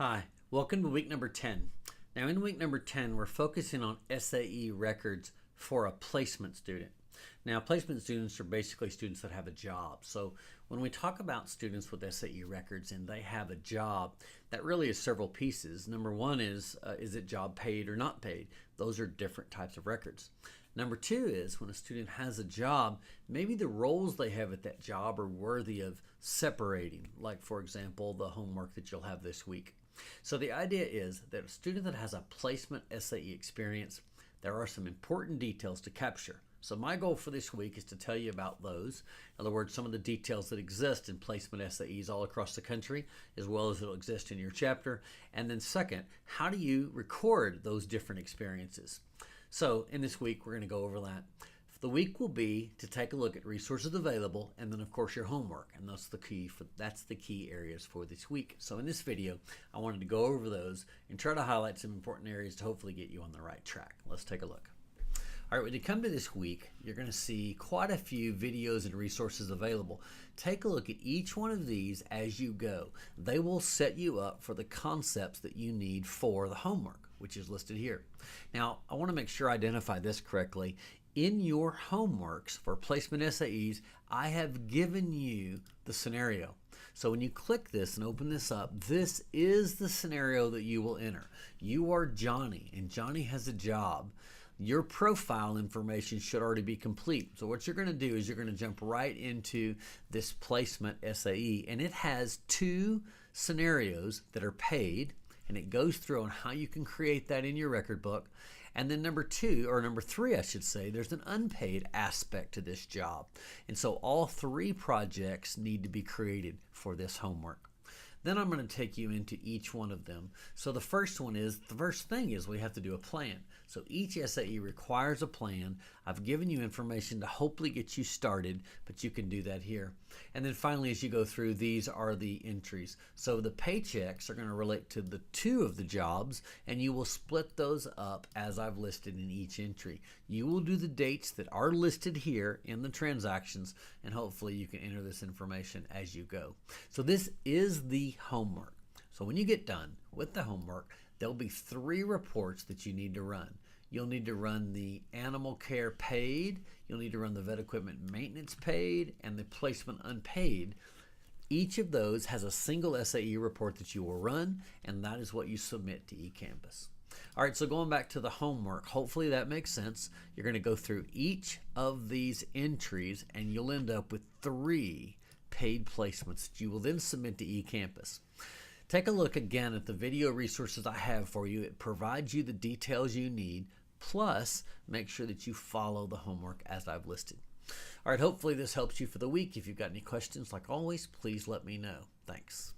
Hi, welcome to week number 10. Now in week number 10, we're focusing on SAE records for a placement student. Now placement students are basically students that have a job. So when we talk about students with SAE records and they have a job, that really is several pieces. Number one is it job paid or not paid? Those are different types of records. Number two is when a student has a job, maybe the roles they have at that job are worthy of separating, like for example, the homework that you'll have this week. So the idea is that a student that has a placement SAE experience, there are some important details to capture. So my goal for this week is to tell you about those. In other words, some of the details that exist in placement SAEs all across the country, as well as it'll exist in your chapter. And then second, how do you record those different experiences? So in this week, we're going to go over that. The week will be to take a look at resources available and then of course your homework, and that's the key areas for this week. So in this video I wanted to go over those and try to highlight some important areas to hopefully get you on the right track. Let's take a look. All right, when you come to this week, you're going to see quite a few videos and resources available. Take a look at each one of these as you go. They will set you up for the concepts that you need for the homework, which is listed here. Now, I want to make sure I identify this correctly. In your homeworks for placement SAEs, I have given you the scenario. So when you click this and open this up, this is the scenario that you will enter. You are Johnny, and Johnny has a job. Your profile information should already be complete. So what you're going to do is you're going to jump right into this placement SAE, and it has two scenarios that are paid, and it goes through on how you can create that in your record book. And then number three, I should say, there's an unpaid aspect to this job. And so all three projects need to be created for this homework. Then I'm going to take you into each one of them. So the first thing is we have to do a plan. So each SAE requires a plan. I've given you information to hopefully get you started, but you can do that here. And then finally, as you go through, these are the entries. So the paychecks are going to relate to the two of the jobs, and you will split those up as I've listed in each entry. You will do the dates that are listed here in the transactions, and hopefully you can enter this information as you go. So this is the homework. So when you get done with the homework, there'll be three reports that you need to run. You'll need to run the animal care paid, you'll need to run the vet equipment maintenance paid, and the placement unpaid. Each of those has a single SAE report that you will run, and that is what you submit to eCampus. All right, so going back to the homework, hopefully that makes sense. You're going to go through each of these entries, and you'll end up with three paid placements that you will then submit to eCampus. Take a look again at the video resources I have for you. It provides you the details you need, plus make sure that you follow the homework as I've listed. All right, hopefully this helps you for the week. If you've got any questions, like always, please let me know. Thanks.